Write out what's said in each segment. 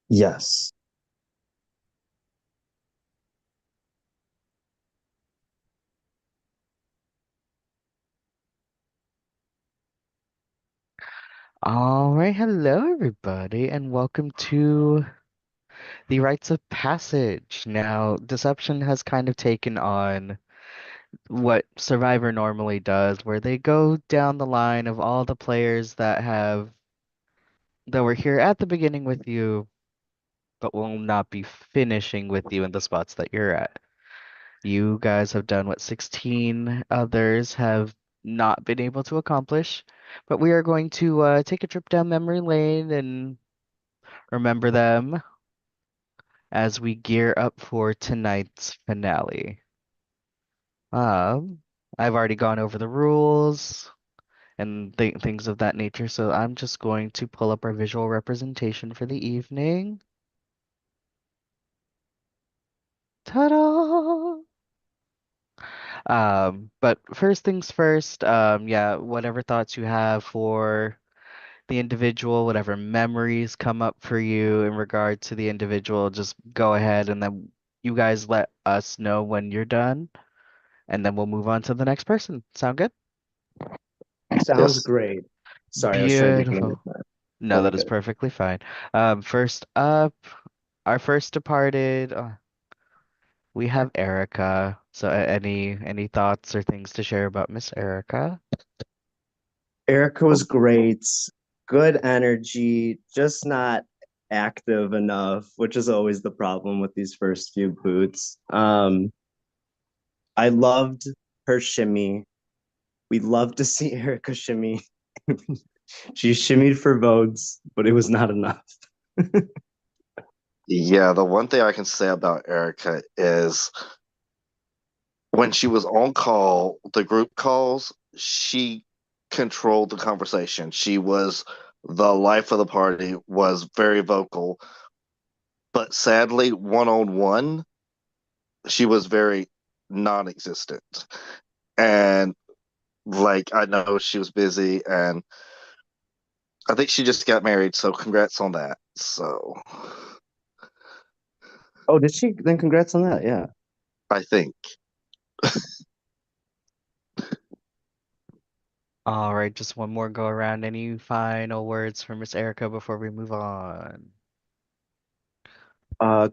Yes. All right, hello everybody, and welcome to the Rites of Passage. Now, Deception has kind of taken on what Survivor normally does, where they go down the line of all the players that were here at the beginning with you, but will not be finishing with you in the spots that you're at. You guys have done what 16 others have not been able to accomplish, but we are going to take a trip down memory lane and remember them as we gear up for tonight's finale. Um, I've already gone over the rules and things of that nature, so I'm just going to pull up our visual representation for the evening. Ta-da! But first things first, yeah, whatever thoughts you have for the individual, whatever memories come up for you in regard to the individual, just go ahead and then you guys let us know when you're done. And then we'll move on to the next person. Sound good? Sounds Yes. great. Sorry, I was trying to make note of Beautiful. that. No, Very that is good. perfectly fine. First up, our first departed, we have Erica. So, any thoughts or things to share about Miss Erica? Erica was great. Good energy, just not active enough, which is always the problem with these first few boots. I loved her shimmy. We love to see Erica shimmy. She shimmied for votes, but it was not enough. Yeah, the one thing I can say about Erica is when she was on call, the group calls, she controlled the conversation. She was the life of the party, was very vocal, but sadly, one on one, she was very non-existent. And like I know she was busy and I think she just got married, so congrats on that. So Oh, did she? Then congrats on that. Yeah. I think. All right, just one more go around. Any final words for Miss Erica before we move on?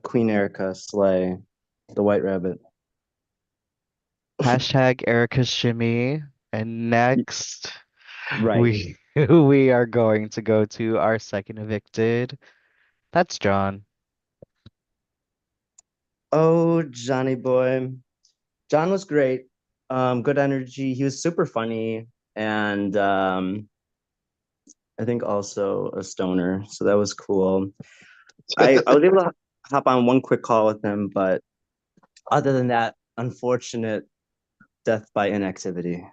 Queen Erica, slay, the White Rabbit. Hashtag Erica's shimmy. And next, Right. we are going to go to our second evicted. That's John. Oh, Johnny boy. John was great. Good energy. He was super funny, and I think also a stoner. So that was cool. I was able to hop on one quick call with him, but other than that, unfortunate death by inactivity.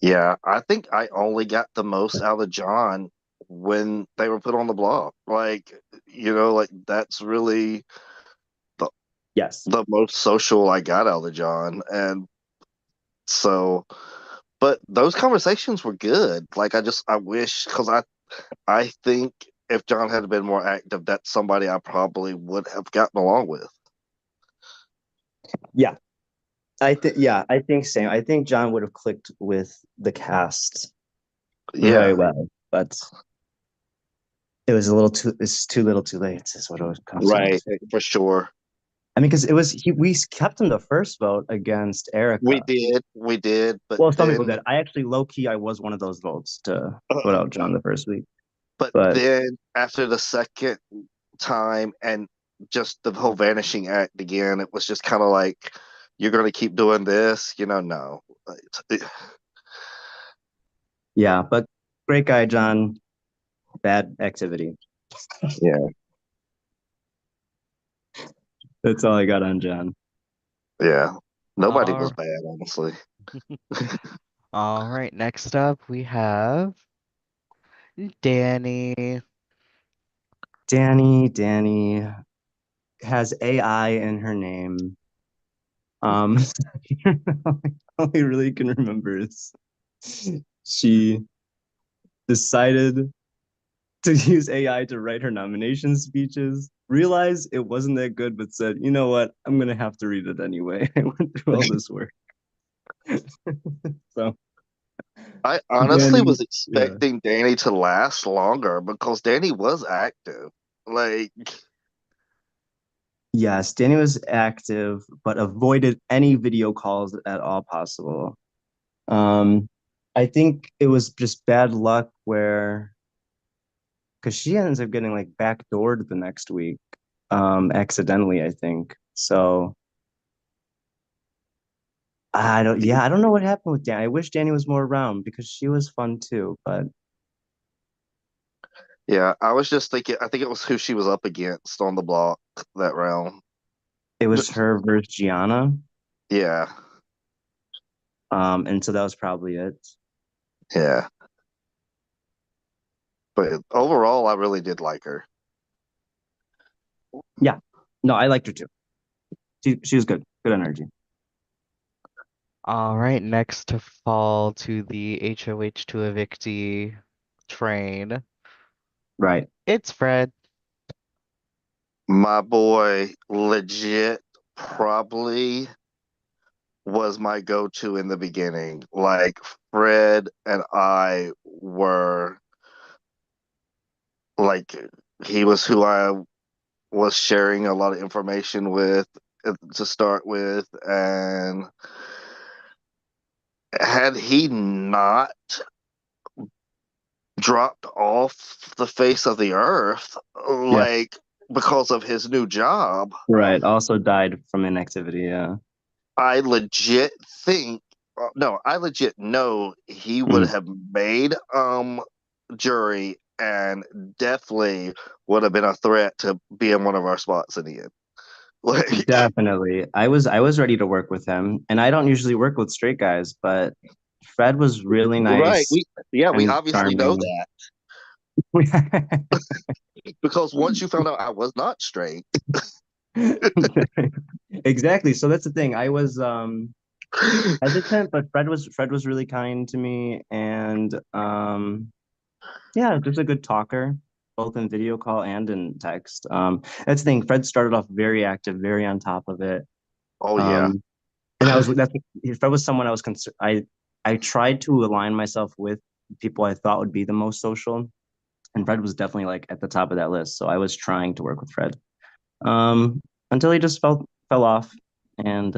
Yeah, I think I only got the most out of John when they were put on the block. Like, like that's really the, Yes. the most social I got out of John. And so, but those conversations were good. Like, I wish, because I think if John had been more active, that's somebody I probably would have gotten along with. Yeah. I think same. I think John would have clicked with the cast very Yeah, well, but it was a little too it's too little too late, is what it comes down right, to. for sure. I mean, because we kept him the first vote against We Erica. did, we did, but Well, some people then did. I actually low key I was one of those votes to vote out John the first week. But But then after the second time and just the whole vanishing act again, it was just kind of like, you're going to keep doing this? No. yeah, but great guy, John. Bad activity. Yeah, That's all I got on John. yeah. Nobody was All, bad, honestly. all right, next up we have Danny. Danny has AI in her name. Um, all I really can remember is she decided to use AI to write her nomination speeches. Realized it wasn't that good, but said, you know what? I'm gonna have to read it anyway. I went through all this work. So I honestly Danny, was yeah. expecting Danny to last longer because Danny was active. Like, Yes, Danny was active, but avoided any video calls at all possible. Um, I think it was just bad luck where because she ends up getting like backdoored the next week, accidentally, I think. So I don't know what happened with Danny. I wish Danny was more around because she was fun too, but yeah, I was just thinking, I think it was who she was up against on the block that round. it was her versus Gianna. Yeah, And so that was probably it. yeah. But overall, I really did like her. Yeah. No, I liked her too. She was good. Good energy. All right, next to fall to the HOH to evictee train, Right. it's Fred. My boy legit probably was my go-to in the beginning. Like Fred and I were like he was who I was sharing a lot of information with to start with, and had he not dropped off the face of the earth, Yeah. like because of his new job, Right. Also died from inactivity. Yeah. I legit think no, I legit know he would Mm, have made jury and definitely would have been a threat to be in one of our spots in the end. Like definitely. I was ready to work with him, and I don't usually work with straight guys, but Fred was really right, nice we and obviously know charming. that because once you found out I was not straight. Exactly. So that's the thing. I was hesitant, but Fred was really kind to me and yeah, just a good talker, both in video call and in text. That's the thing. Fred started off very active, very on top of it. Oh yeah. Um, and that's Fred was someone I was concerned. I tried to align myself with people I thought would be the most social, and Fred was definitely like at the top of that list. So I was trying to work with Fred, until he just fell off, and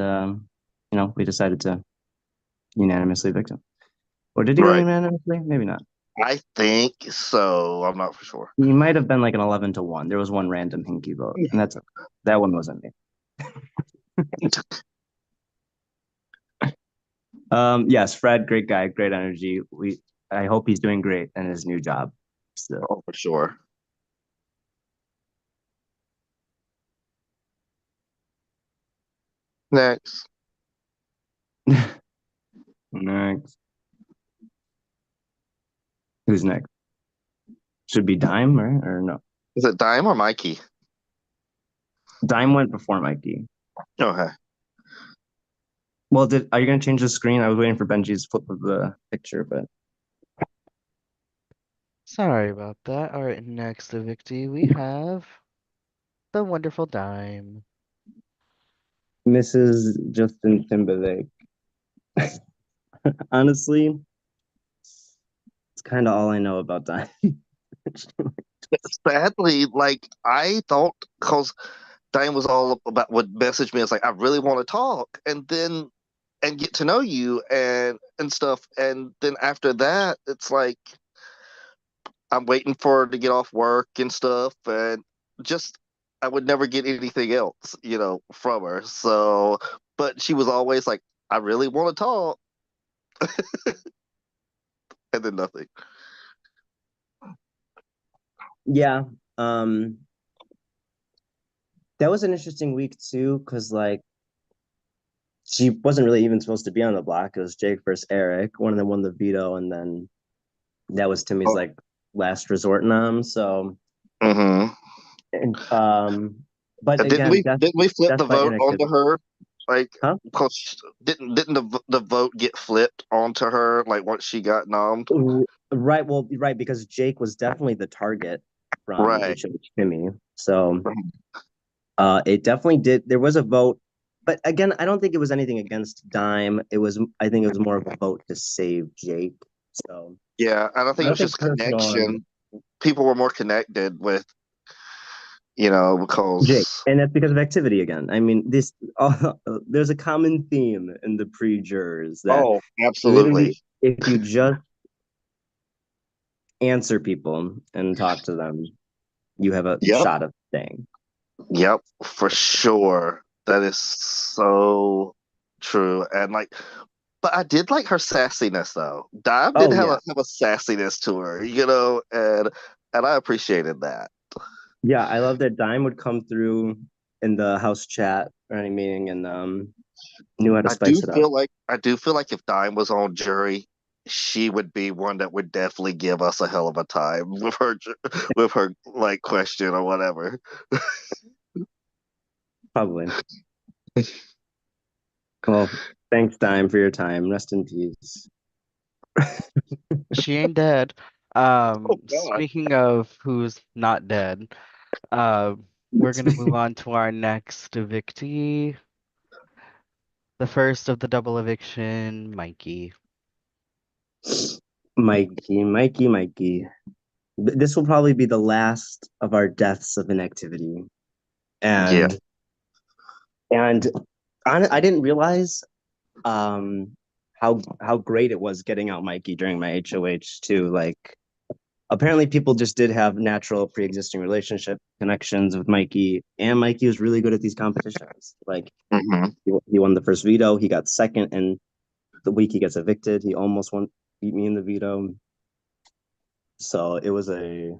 we decided to unanimously evict him. Or did he go Right. unanimously? Maybe not. I think so. I'm not for sure. He might have been like an 11-1. There was one random hinky vote, and that one wasn't me. Yes, Fred, great guy, great energy. I hope he's doing great in his new job still. Oh, for sure. Next. Next. Who's next? Should be Dime, right? Or no? Is it Dime or Mikey? Dime went before Mikey. Okay. Well, are you gonna change the screen? I was waiting for Benji's flip of the picture, but Sorry about that. All right, next evictee, we have the wonderful Dime. Mrs. Justin Timberlake. Honestly, it's kind of all I know about Dime. Sadly, like I thought, because Diane was all about would message me. It's like I really want to talk, and then and get to know you and stuff, and then after that, it's like I'm waiting for her to get off work and stuff, and just I would never get anything else, from her. So, but she was always like, I really want to talk, and then nothing. Yeah. That was an interesting week too, because like she wasn't really even supposed to be on the block. It was Jake versus Eric. One of them won the veto, and then that was Timmy's Oh, like last resort nom. So, mm-hmm. and, but Didn't again, we death didn't we flip death the by vote onto inactivity. her? Like, Huh? cause didn't the vote get flipped onto her like once she got nommed? Right. Well, right, because Jake was definitely the target from Right. HH Timmy. So it definitely did. There was a vote, but again, I don't think it was anything against Dime. I think it was more of a vote to save Jake. So Yeah, and I think it was nothing just personal on connection. People were more connected with, Jake, because and that's because of activity again. I mean, there's a common theme in the pre-jurors that oh, absolutely. literally, if you just answer people and talk to them, you have a Yep. shot of staying. Yep, for sure. That is so true. And like, but I did like her sassiness though. Dive did Oh yeah, have a sassiness to her, and I appreciated that. yeah. I love that Dime would come through in the house chat or any meeting and knew how to spice it up. I do feel like if Dime was on jury, she would be one that would definitely give us a hell of a time with with her like question or whatever. Probably. Well, thanks, Dime, for your time. Rest in peace. She ain't dead. Oh God. Speaking of who's not dead, uh, we're gonna move on to our next evictee. The first of the double eviction, Mikey. Mikey. This will probably be the last of our deaths of inactivity. Yeah. And and I didn't realize um how great it was getting out Mikey during my HOH too. Like apparently people just did have natural pre-existing relationship connections with Mikey, and Mikey was really good at these competitions. Like Hmm. he won the first veto, he got second, and the week he gets evicted, he almost won beat me in the veto. So it was a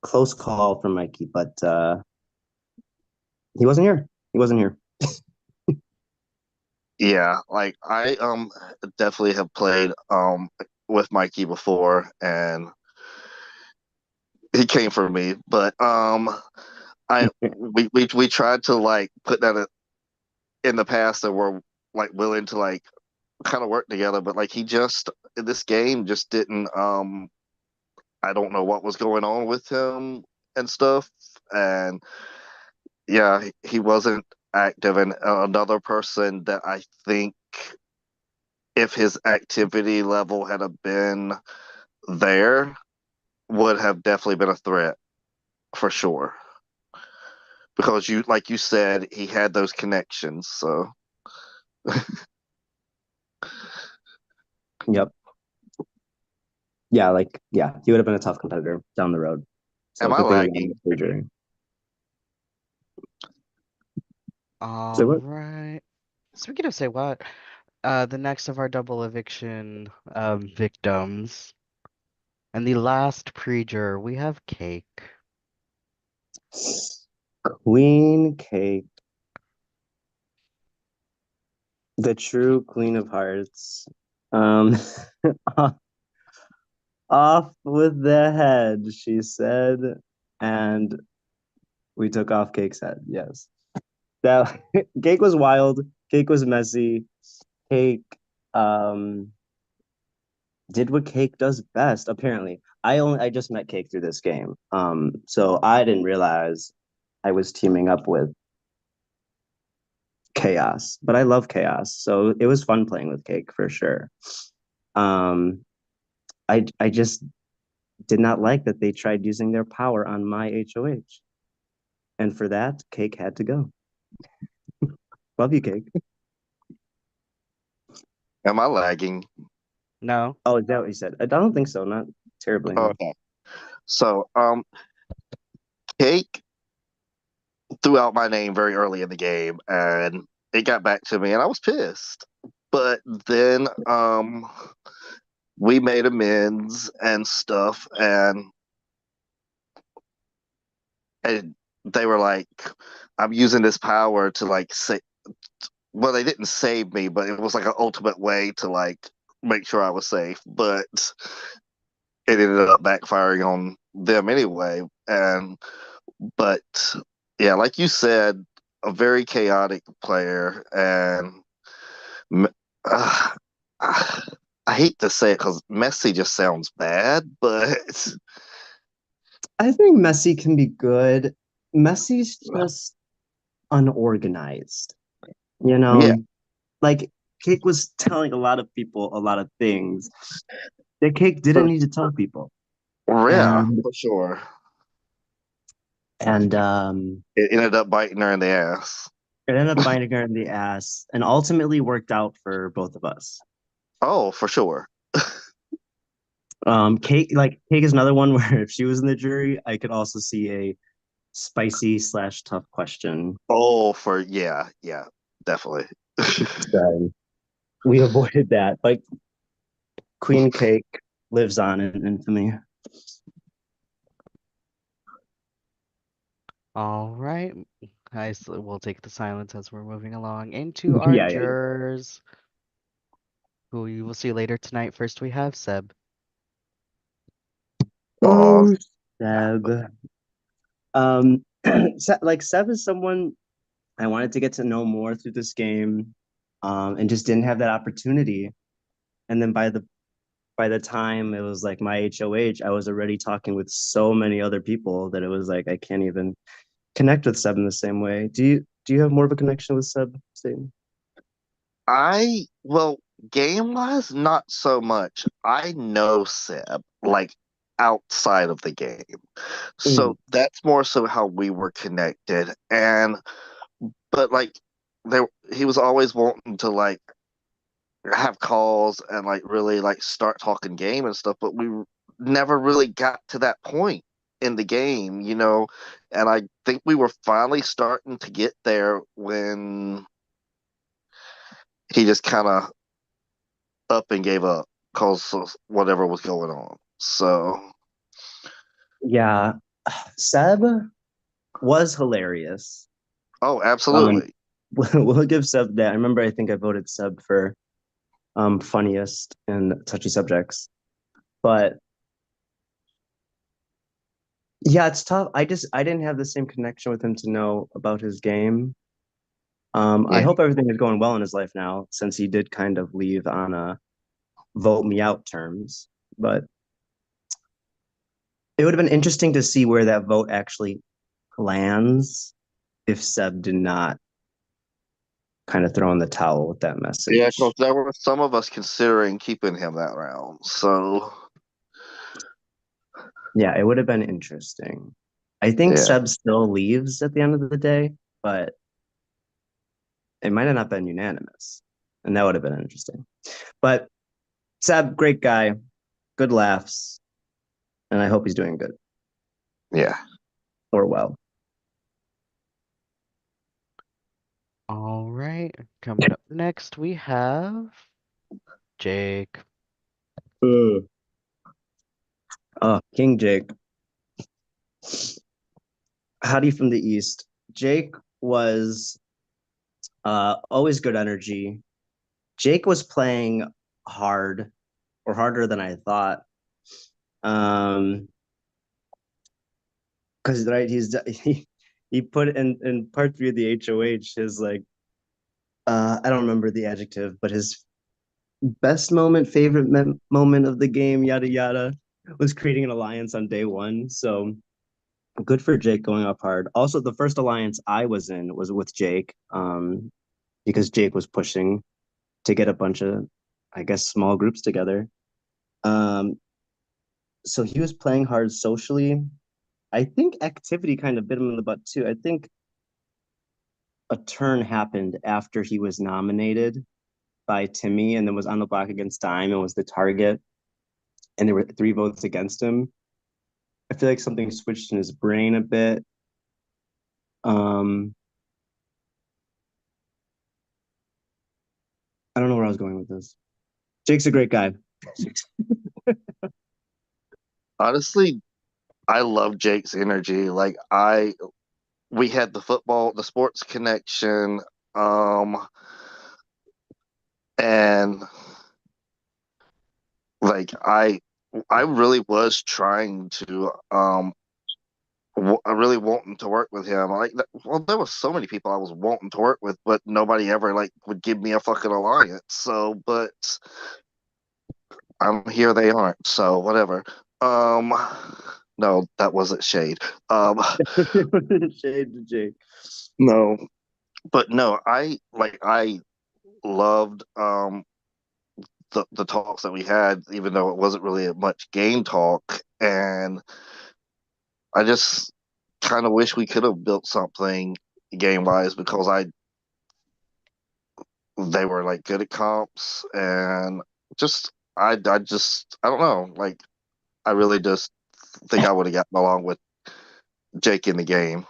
close call for Mikey, but he wasn't here. He wasn't here. Yeah, like I definitely have played with Mikey before, and he came for me. But I we tried to like put that in the past that we're like willing to like kind of work together, but like he just in this game just didn't. I don't know what was going on with him and stuff, and yeah, he wasn't active. And another person that I think if his activity level had have been there would have definitely been a threat for sure because you like you said he had those connections. So Yep. Yeah, like yeah, he would have been a tough competitor down the road. So am I good thing he won lagging? the surgery. So All what? right. Speaking of say what, the next of our double eviction victims, and the last pre-juror, we have Cake. Queen Cake, the true Queen of Hearts. Um, off with the head, she said, and we took off Cake's head. Yes, that Cake was wild. Cake was messy. Cake um did what Cake does best, apparently. I just met Cake through this game. So I didn't realize I was teaming up with Chaos, but I love Chaos. So it was fun playing with Cake for sure. Um I just did not like that they tried using their power on my HOH. And for that, Cake had to go. Love you, Cake. Am I lagging? No. Oh, is that what you said? I don't think so. Not terribly, no. Okay. So Cake threw out my name very early in the game, and it got back to me, and I was pissed. But then we made amends and stuff, and they were like, "I'm using this power to like say." Well, they didn't save me, but it was like an ultimate way to like make sure I was safe. But it ended up backfiring on them anyway. And but yeah, like you said, a very chaotic player, and m- uh, I hate to say it because messy just sounds bad, but I think messy can be good. Messy's just unorganized, you yeah, know? Like Cake was telling a lot of people a lot of things that Cake didn't for, need to tell people. yeah, And for sure. and It ended up biting her in the ass. it ended up biting her in the ass and ultimately worked out for both of us. Oh, for sure. Cake is another one where if she was in the jury, I could also see a spicy slash tough question. Oh, for yeah, yeah, definitely. So we avoided that. But Queen Cake lives on in infamy. All right. We'll take the silence as we're moving along into our Yeah, yeah. jurors, who you will see later tonight. First, we have Seb. Oh, Oh, Seb. Like Seb is someone I wanted to get to know more through this game, and just didn't have that opportunity. And then by the time it was like my HOH, I was already talking with so many other people that it was like I can't even connect with Seb in the same way. Do you have more of a connection with Seb, Satan? well, game wise, not so much. I know Seb, like outside of the game. Mm. So that's more so how we were connected. But like there he was always wanting to like have calls and like really like start talking game and stuff, but we never really got to that point in the game, and I think we were finally starting to get there when he just kind of up and gave up because of whatever was going on. So, Yeah, Seb was hilarious. oh, Um, absolutely. we'll give Seb that. I remember I think I voted Seb for funniest in touchy subjects. But yeah, it's tough. I didn't have the same connection with him to know about his game. I Yeah. hope everything is going well in his life now, since he did kind of leave on a vote me out terms. But it would have been interesting to see where that vote actually lands if Seb did not kind of throw in the towel with that Yeah, because message. there were some of us considering keeping him that round. So, Yeah, it would have been interesting. I think yeah. Seb still leaves at the end of the day, but it might have not been unanimous. And that would have been interesting. But Seb, great guy, good laughs, and I hope he's doing good Yeah. or well. All right. Coming up next, we have Jake. Mm. King Jake, hottie from the East. Jake was always good energy. Jake was playing hard or harder than I thought. Because right, he put in part three of the HOH his like I don't remember the adjective, but his best moment, favorite moment of the game, yada yada, was creating an alliance on day one. So good for Jake going up hard. Also, the first alliance I was in was with Jake, because Jake was pushing to get a bunch of, I guess, small groups together. Um, so he was playing hard socially. I think activity kind of bit him in the butt too. I think a turn happened after he was nominated by Timmy and then was on the block against Dime and was the target, and there were three votes against him. I feel like something switched in his brain a bit. Um, I don't know where I was going with this. Jake's a great guy. Honestly, I love Jake's energy. We had the sports connection, and like I really was trying to really wanting to work with him. Like, well, there was so many people I was wanting to work with, but nobody ever like would give me a fucking alliance. So, but I'm here, they aren't. So whatever. Um, no, that wasn't shade. Um, Shade to Jake. no, but no, I loved the talks that we had, even though it wasn't really much game talk, and I just kind of wish we could have built something game wise because I they were like good at comps and just I don't know, like I really just think I would have gotten along with Jake in the game.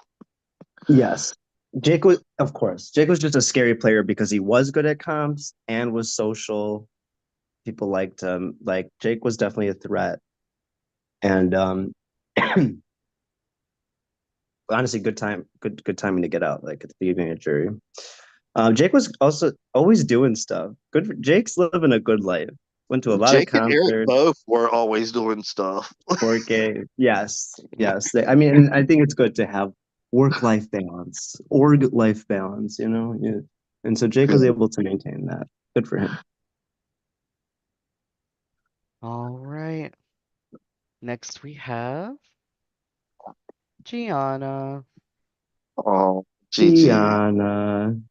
Yes. Jake was, of course, Jake was just a scary player because he was good at comps and was social. People liked him. Like Jake was definitely a threat. And honestly, good timing to get out, like at the beginning of jury. Jake was also always doing stuff. Jake's living a good life. Went to a lot of Jake and Eric concerts, both were always doing stuff. 4K. Yes, yes. I mean, and I think it's good to have work-life balance, org-life balance, you know? Yeah. And so Jake was able to maintain that. Good for him. All right. Next we have Gianna, Oh, GG. Tiana,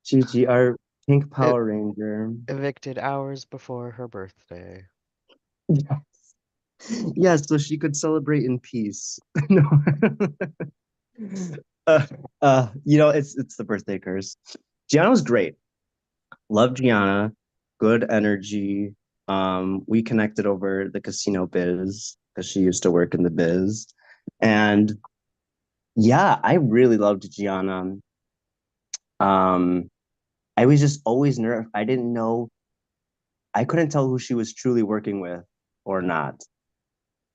Gigi, our pink e- Power Ranger. evicted hours before her birthday. Yes, so she could celebrate in peace. No. uh, it's the birthday curse. Gianna was great. Love Gianna. Good energy. We connected over the casino biz because she used to work in the biz. And yeah, I really loved Gianna. Um, I was just always nervous. I didn't know, I couldn't tell who she was truly working with or not.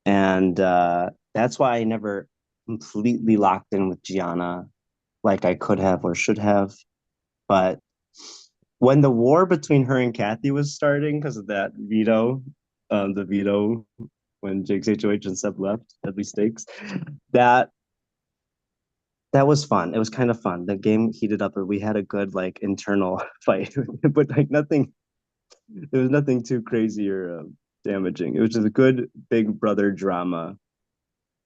And that's why I never completely locked in with Gianna like I could have or should have. But when the war between her and Kathy was starting because of that veto, the veto when Jake's HOH and Seb left, Deadly Stakes, that that was fun. It was kind of fun. The game heated up, and we had a good like internal fight, but like nothing. There was nothing too crazy or damaging. It was just a good big brother drama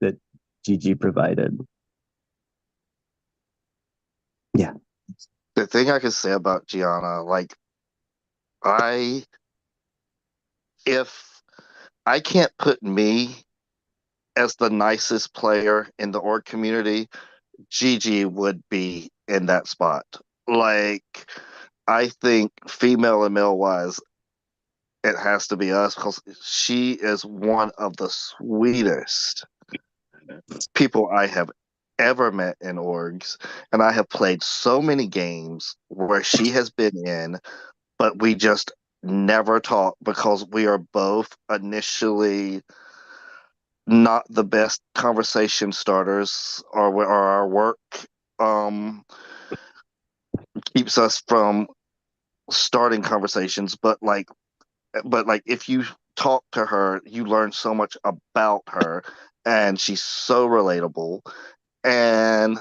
that Gigi provided. Yeah. The thing I can say about Gianna, like I if I can't put me as the nicest player in the org community, Gigi would be in that spot. Like, I think female and male wise, it has to be us because she is one of the sweetest people I have ever met in orgs. And I have played so many games where she has been in, but we just never talk because we are both initially not the best conversation starters or our work um keeps us from starting conversations, but like if you talk to her you learn so much about her, and she's so relatable. And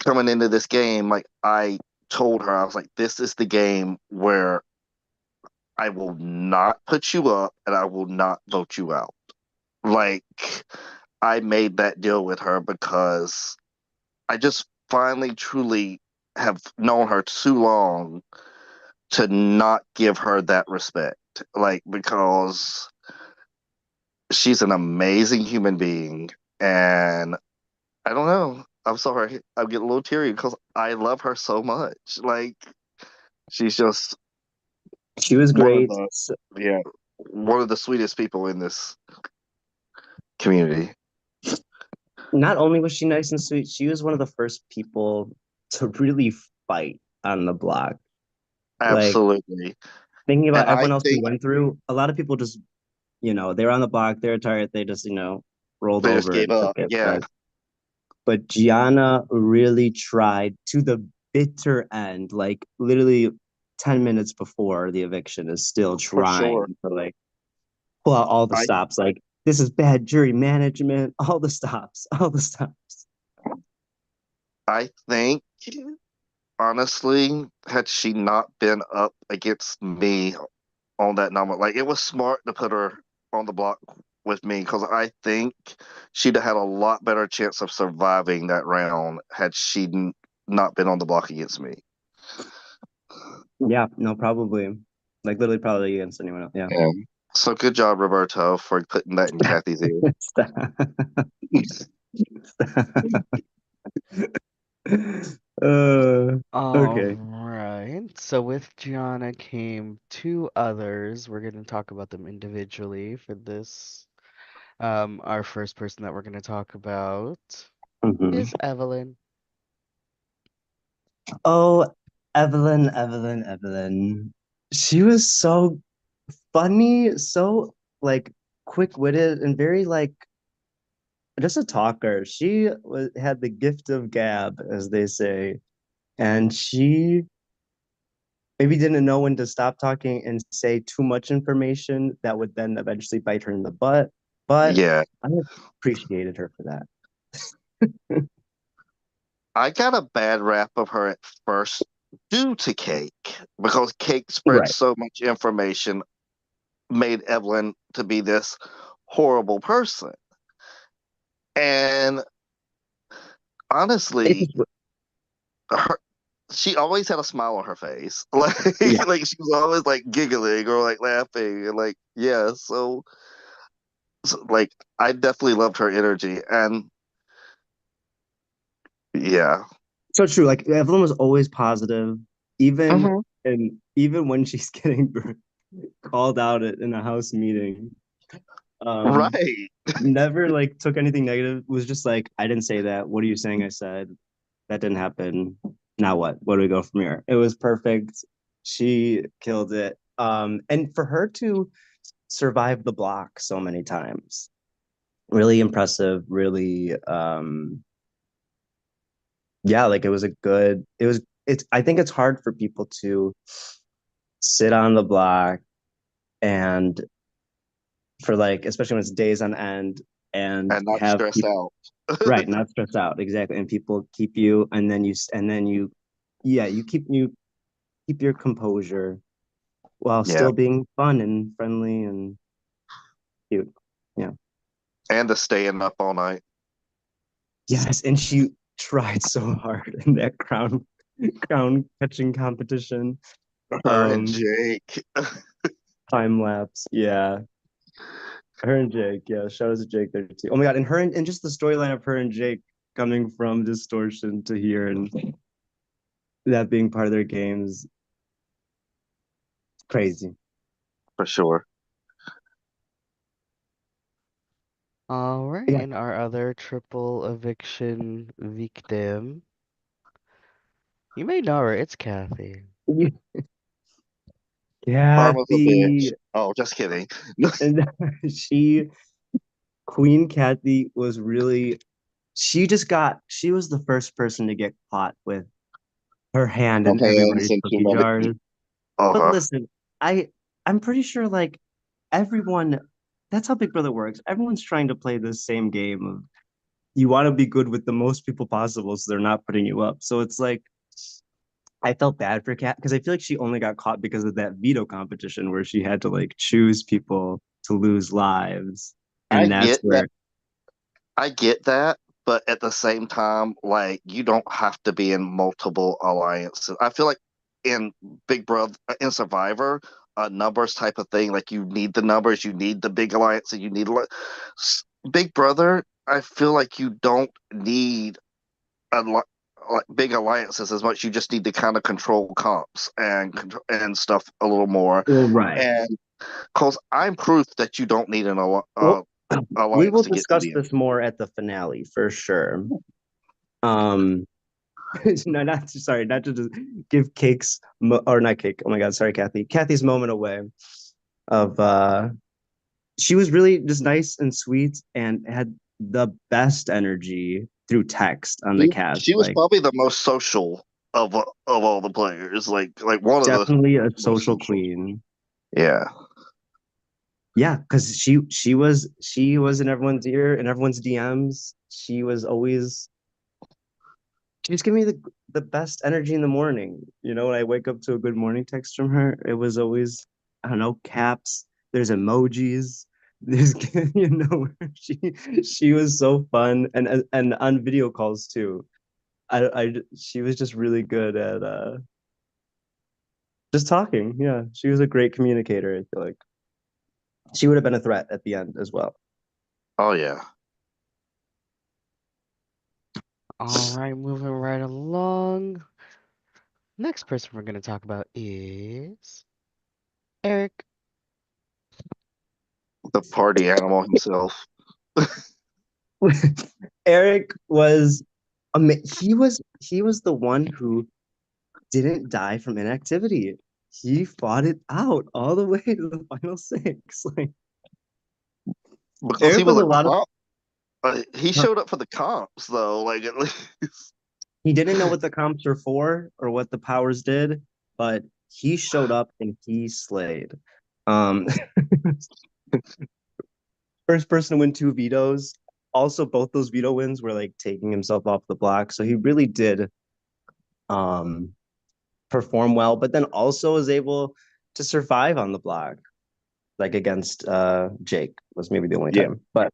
coming into this game, like I told her, I was like, this is the game where I will not put you up and I will not vote you out. Like, I made that deal with her because I just finally truly have known her too long to not give her that respect. Like, because she's an amazing human being. And I don't know. I'm sorry. I get a little teary because I love her so much. Like, she's just She was one of great. the, yeah, one of the sweetest people in this community. Not only was she nice and sweet, she was one of the first people to really fight on the block. Like Absolutely. thinking And about I everyone else we think went through, a lot of people just, they were on the block, they were tired, they just, rolled they just over gave and took up. it. Yeah. But Gianna really tried to the bitter end, like literally 10 minutes before the eviction is still For sure. trying to like pull out all the I stops. Like this is bad jury management, all the stops, all the stops. I think, honestly, had she not been up against me on that number, like it was smart to put her on the block with me because I think she'd have had a lot better chance of surviving that round had she not been on the block against me. Yeah, no, probably. Like literally probably against anyone else. Yeah. Yeah. So good job, Roberto, for putting that in Kathy's ear. Stop. Stop. Uh, All okay. right. So with Gianna came two others. We're going to talk about them individually for this. Our first person that we're going to talk about Mhm. is Evelyn. Oh, Evelyn, Evelyn, Evelyn. She was so funny, so like quick-witted and very like just a talker. She was, had the gift of gab, as they say, and she maybe didn't know when to stop talking and say too much information that would then eventually bite her in the butt. But Yeah. I appreciated her for that. I got a bad rap of her at first due to Cake because Cake spread Right. so much information, made Evelyn to be this horrible person. And It honestly, was, her she always had a smile on her face. Like yeah. like she was always like giggling or like laughing and like yeah, like I definitely loved her energy and yeah. So true. Like Evelyn was always positive, even Hmm. and even when she's getting called out in a house meeting. Um, Right. never like took anything negative. Was just like, I didn't say that. What are you saying? I said that didn't happen. Now what? Where do we go from here? It was perfect. She killed it. And for her to survive the block so many times, really impressive. Really, yeah, like it was a good. It was. It's. I think it's hard for people to sit on the block and for like, especially when it's days on end and And not have stressed people out. right, not stressed out exactly, and people keep you, and then you, yeah, you keep your composure while Yeah. still being fun and friendly and cute. Yeah. And the staying up all night. Yes, and she tried so hard in that crown catching competition. Her and Um, Jake. time lapse. Yeah. Her and Jake, yeah. Shout out to Jake there too. Oh my God, and her and just the storyline of her and Jake coming from distortion to here and that being part of their games, crazy. For sure. All right. Yeah. And our other triple eviction victim. You may know her. It's Kathy. Karma's a bitch. Kathy, Oh, just kidding. and she, Queen Kathy was really, she was the first person to get caught with her hand No in hands everybody's and too cookie many. jars. But Uh-huh. listen, I, I'm pretty sure like everyone, that's how Big Brother works. Everyone's trying to play the same game of you want to be good with the most people possible so they're not putting you up. So it's like I felt bad for Kat because I feel like she only got caught because of that veto competition where she had to like choose people to lose lives. I And that's get that. where, I get that, but at the same time, like you don't have to be in multiple alliances. I feel like in Big Brother, in Survivor, a numbers type of thing. Like you need the numbers, you need the big alliance, and you need Big Brother. I feel like you don't need a like big alliances as much. You just need to kind of control comps and and stuff a little more. well, right. And because I'm proof that you don't need an Well, we alliance will to get to discuss the end. this more at the finale for sure. Um, no, not sorry, not to just give Cake's or not Cake. Oh my God, sorry, Kathy. Kathy's moment away of she was really just nice and sweet and had the best energy through text on the cast. She was Like probably the most social of all the players. Like one of the definitely a most social social. queen. Yeah. Yeah, because she was in everyone's ear in everyone's DMs. She just gave me the best energy in the morning. When I wake up to a good morning text from her, it was always, I don't know, caps. There's emojis. There's she she was so fun and on video calls too. She was just really good at just talking. Yeah, she was a great communicator. I feel like she would have been a threat at the end as well. Oh yeah. All right, moving right along. Next person we're gonna talk about is Eric. The party animal himself. Eric was he was the one who didn't die from inactivity. He fought it out all the way to the final six. Like Because he Eric was was a a lot of comp. He showed up for the comps though, like at least. he didn't know what the comps were for or what the powers did, but he showed up and he slayed. Um First person to win two vetoes. Also, both those veto wins were like taking himself off the block. So he really did um perform well, but then also was able to survive on the block, like against Jake was maybe the only Yeah. time. But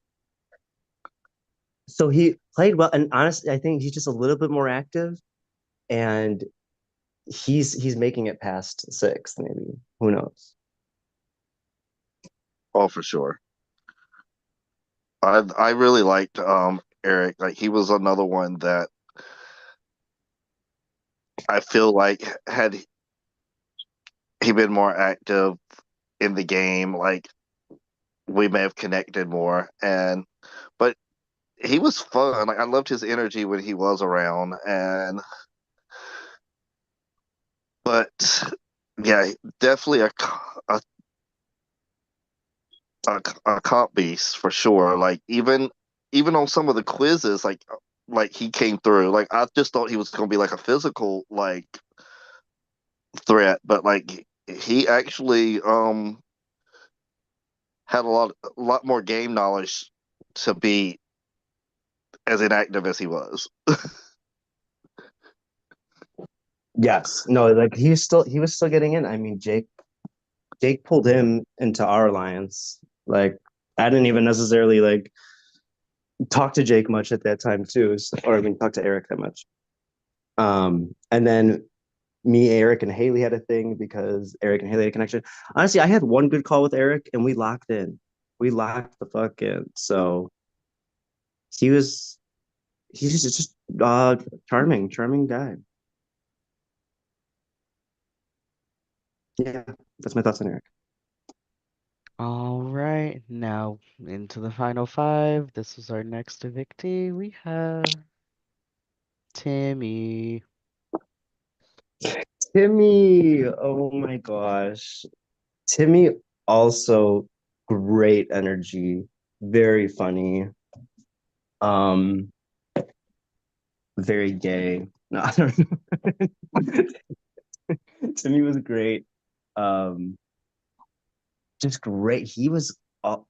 so he played well, and honestly, I think he's just a little bit more active, and he's making it past sixth, maybe. Who knows? Oh, for sure. I really liked Eric. Like he was another one that I feel like had he been more active in the game, like we may have connected more. And but he was fun. Like I loved his energy when he was around. And but yeah, definitely a a comp beast for sure. Like even on some of the quizzes, like he came through. Like I just thought he was gonna be like a physical like threat, but like he actually had a lot more game knowledge to be as inactive as he was. Yes. No, like he was still getting in. I mean, Jake pulled him into our alliance. Like I didn't even necessarily like talk to Jake much at that time too, or I mean talk to Eric that much. And then me, Eric, and Haley had a thing because Eric and Haley had a connection. Honestly, I had one good call with Eric and we locked in. We locked the fuck in. So he was he's just charming, charming guy. Yeah, that's my thoughts on Eric. All right, now into the final five. This is our next evictee. We have Timmy. Timmy, oh my gosh. Timmy also great energy, very funny, um, very gay. No, I don't know. Timmy was great. Um, just great. He was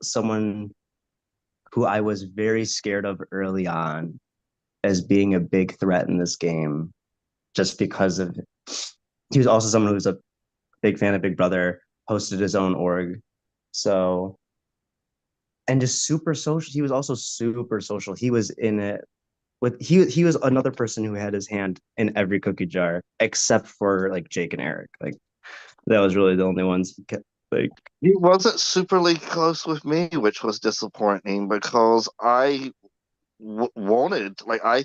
someone who I was very scared of early on as being a big threat in this game, just because of he was also someone who was a big fan of Big Brother, hosted his own org. So and just super social. He was also super social. He was in it with he was another person who had his hand in every cookie jar except for like Jake and Eric. Like that was really the only ones he kept like He wasn't superly close with me, which was disappointing because I wanted like I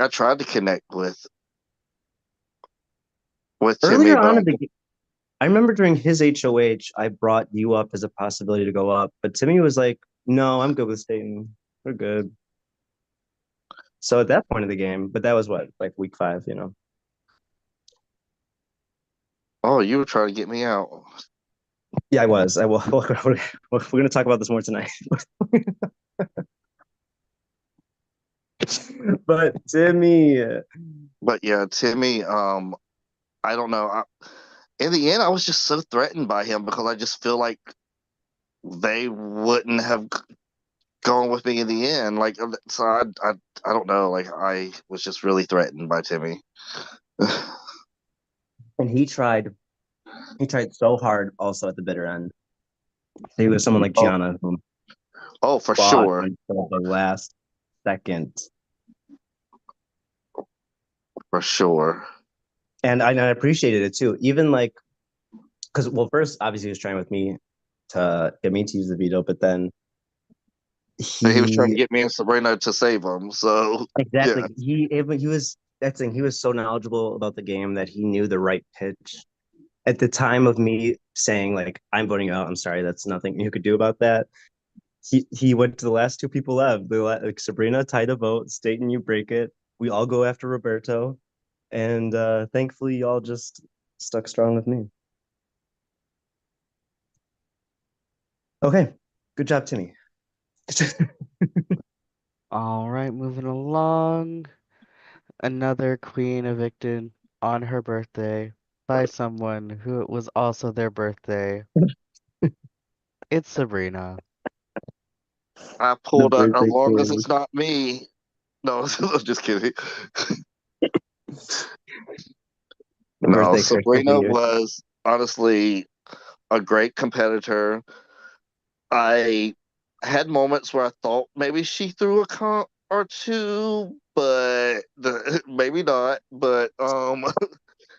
tried to connect with Timmy, earlier but on in the I remember during his HOH, I brought you up as a possibility to go up, but Timmy was like, "No, I'm good with Satan. We're good." So at that point of the game, but that was what, like week five. oh, you were trying to get me out. Yeah, I was. I will. We're gonna talk about this more tonight. But Timmy, But yeah, Timmy, I don't know. In the end, I was just so threatened by him because I just feel like they wouldn't have gone with me in the end. Like, so I don't know. Like, I was just really threatened by Timmy. And he tried so hard also at the bitter end. He was someone like Oh, Gianna who oh, for fought sure, until the last second. for sure. And I appreciated it too. Even like, because, well, first, obviously, he was trying with me to get me to use the veto, but then And he was trying to he, get me and Sabrina to save him. So yeah, exactly, he was, that's the thing, he was so knowledgeable about the game that he knew the right pitch. At the time of me saying, like, I'm voting you out, I'm sorry, that's nothing you could do about that. He went to the last two people left. Like Sabrina tied a vote, stating you break it. We all go after Roberto, and thankfully, y'all just stuck strong with me. Okay, good job, Timmy. All right, moving along. Another queen evicted on her birthday by someone who it was also their birthday. It's Sabrina. I The pulled out as birthday long as queen. it's not me. No, I'm just kidding. The No, birthday curse Sabrina continues. was honestly a great competitor. I had moments where I thought maybe she threw a comp or two, but maybe not. But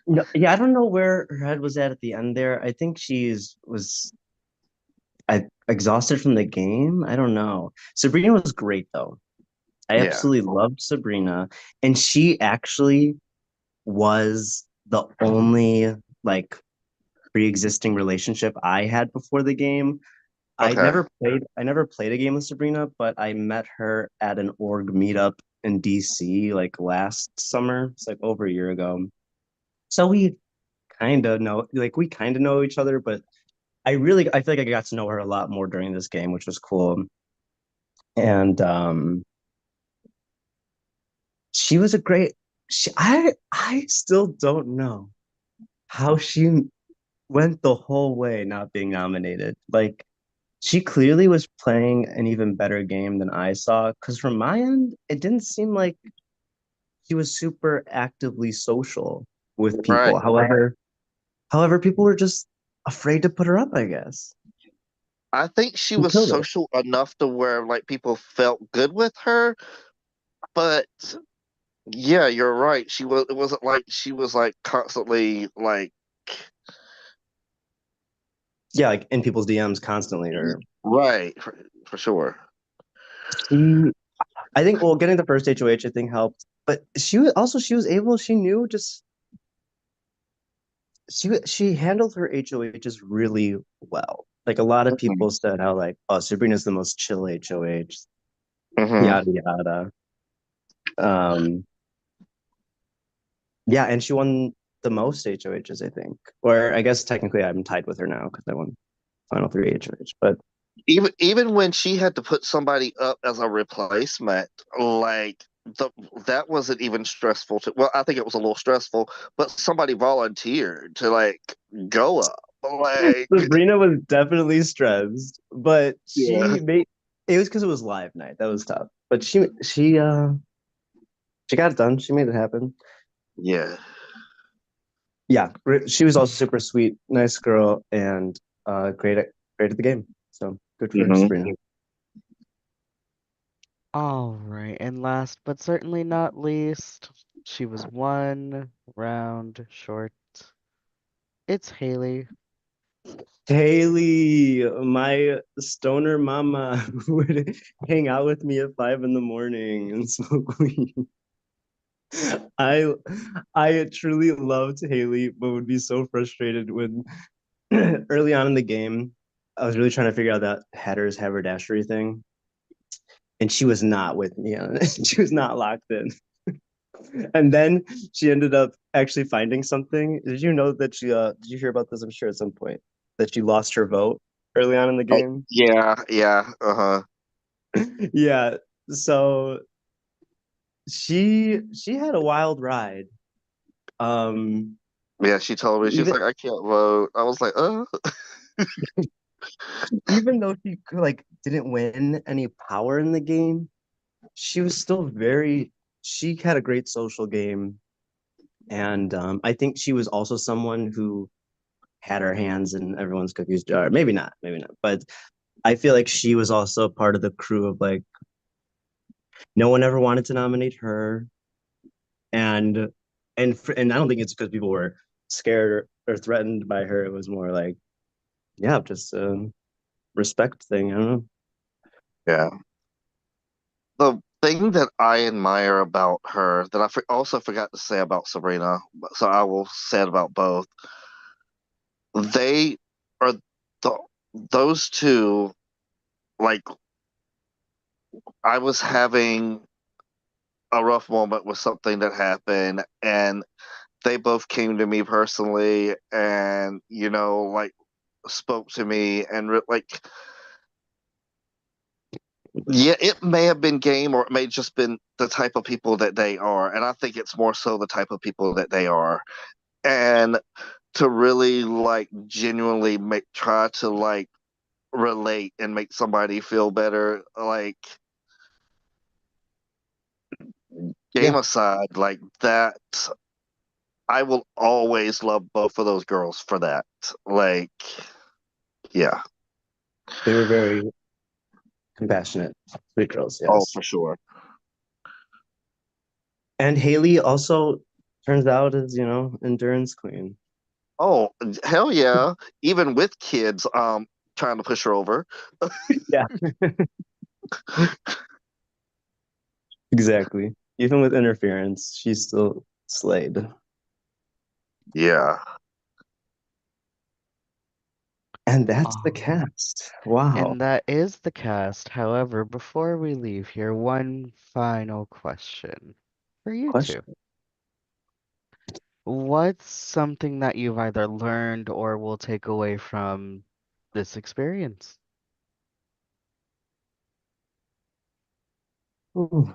No, yeah, I don't know where her head was at the end there. I think she's was exhausted from the game. I don't know. Sabrina was great though. I yeah, absolutely loved Sabrina, and she actually was the only like pre-existing relationship I had before the game. okay, I never played a game with Sabrina, but I met her at an org meetup in DC like last summer. It's like over a year ago. So we kind of know each other, but I feel like I got to know her a lot more during this game, which was cool. And she was a great I still don't know how she went the whole way not being nominated. Like she clearly was playing an even better game than I saw. Because from my end, it didn't seem like she was super actively social with right. people. However, people were just afraid to put her up, I guess. I think she She was killed it. social enough to where like people felt good with her, but yeah, you're right. She was. It wasn't like she was like constantly like Yeah, like in people's DMs constantly. Or right for sure. she, I think, well, getting the first HOH, I think helped. But she was able. She knew just she handled her HOHs really well. Like a lot of Hmm. people said how like, oh, Sabrina's the most chill HOH, Hmm. yada yada. Um, yeah, and she won the most HOHs, I think. Or I guess technically I'm tied with her now because I won final three HOH. But Even when she had to put somebody up as a replacement, like the that wasn't even stressful to. Well, I think it was a little stressful, but somebody volunteered to like go up. Like Sabrina was definitely stressed, but yeah, it was because it was live night. That was tough. But she got it done. She made it happen. yeah. Yeah, she was also super sweet, nice girl, and great at the game. So good for Hmm. Sabrina. All right, and last but certainly not least, she was one round short. It's Haley. Haley, my stoner mama, who would hang out with me at 5 in the morning and smoke weed. I I truly loved Haley, but would be so frustrated when early on in the game, I was really trying to figure out that headers haberdashery thing, and she was not with me on it. She was not locked in. And then she ended up actually finding something. Did you know that did you hear about this? I'm sure at some point that she lost her vote early on in the Oh, game. yeah, yeah. Uh-huh. Yeah. So she had a wild ride. Um Yeah, she told me, she was even like, I can't vote. I was like, even though she like didn't win any power in the game, she was still very. She had a great social game, and I think she was also someone who had her hands in everyone's cookies jar. Maybe not. But I feel like she was also part of the crew of like no one ever wanted to nominate her, and and I don't think it's because people were scared or threatened by her. It was more like yeah, just a respect thing. I don't know. Yeah. The thing that I admire about her that also forgot to say about Sabrina, so I will say it about both. They are the those two. Like I was having a rough moment with something that happened, and they both came to me personally, and like spoke to me, and like yeah, it may have been game or it may just been the type of people that they are, and I think it's more so the type of people that they are, and to really like genuinely make try to like relate and make somebody feel better, like game Yeah, aside, like that. I will always love both of those girls for that. Like, yeah. they were very compassionate, sweet girls. Oh, Yes, for sure. and Haley also turns out is endurance queen. Oh, hell yeah. Even with kids, trying to push her over. Yeah, exactly. Even with interference, she's still slayed. Yeah. And that's the Um, cast. Wow. and that is the cast. However, before we leave here, one final question for you two. Question. What's something that you've either learned or will take away from this experience? Ooh.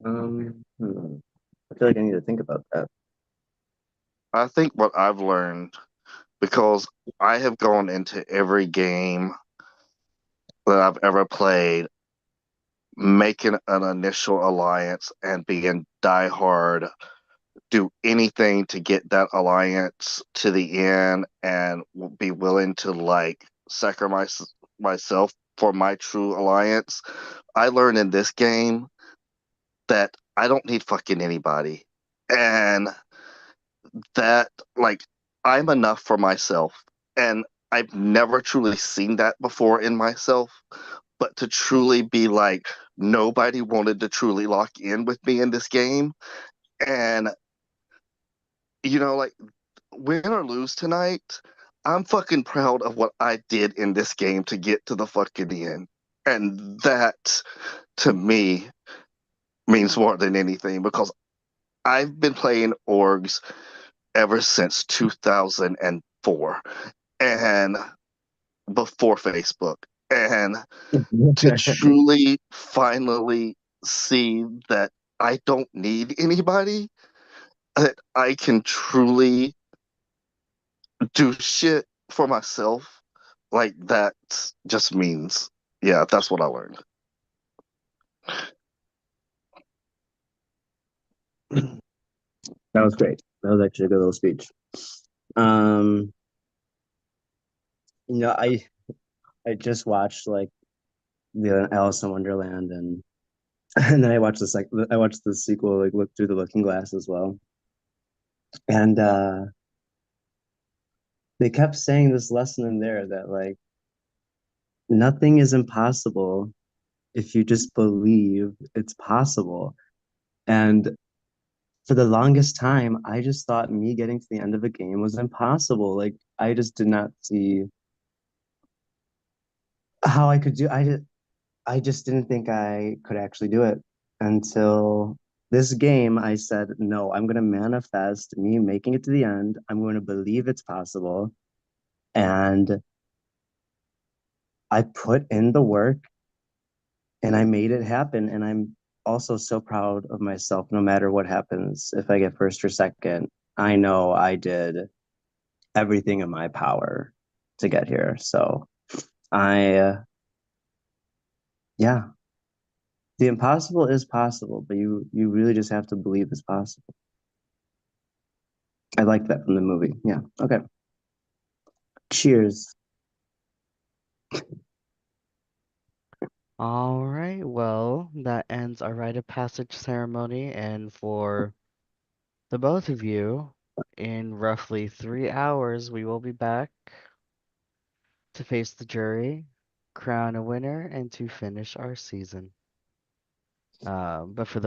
I feel like I need to think about that. I think what I've learned, because I have gone into every game that I've ever played, making an initial alliance and being diehard, do anything to get that alliance to the end and be willing to like sacrifice myself for my true alliance. I learned in this game that I don't need fucking anybody. And that like I'm enough for myself. And I've never truly seen that before in myself. But to truly be like nobody wanted to truly lock in with me in this game. And like win or lose tonight, I'm fucking proud of what I did in this game to get to the fucking end. And that to me means more than anything because I've been playing orgs ever since 2004 and before Facebook. And to truly finally see that I don't need anybody, that I can truly do shit for myself, like that just means, yeah, that's what I learned. That was great. That was actually a good little speech. Um, I just watched like the Alice in Wonderland and and then I watched the sequel like Look Through the Looking Glass as well. And they kept saying this lesson in there that like nothing is impossible if you just believe it's possible. And for the longest time, I just thought me getting to the end of a game was impossible. Like I just did not see how I could do I just didn't think I could actually do it until this game. I said, no, I'm going to manifest me making it to the end. I'm going to believe it's possible. And I put in the work and I made it happen. And I'm also so proud of myself, no matter what happens. If I get first or second, I know I did everything in my power to get here. So I, yeah, the impossible is possible, but you really just have to believe it's possible. I like that from the movie. Yeah. Okay. Cheers. All right, well, that ends our rite of passage ceremony, and for the both of you, in roughly 3 hours, we will be back to face the jury, crown a winner, and to finish our season. But for those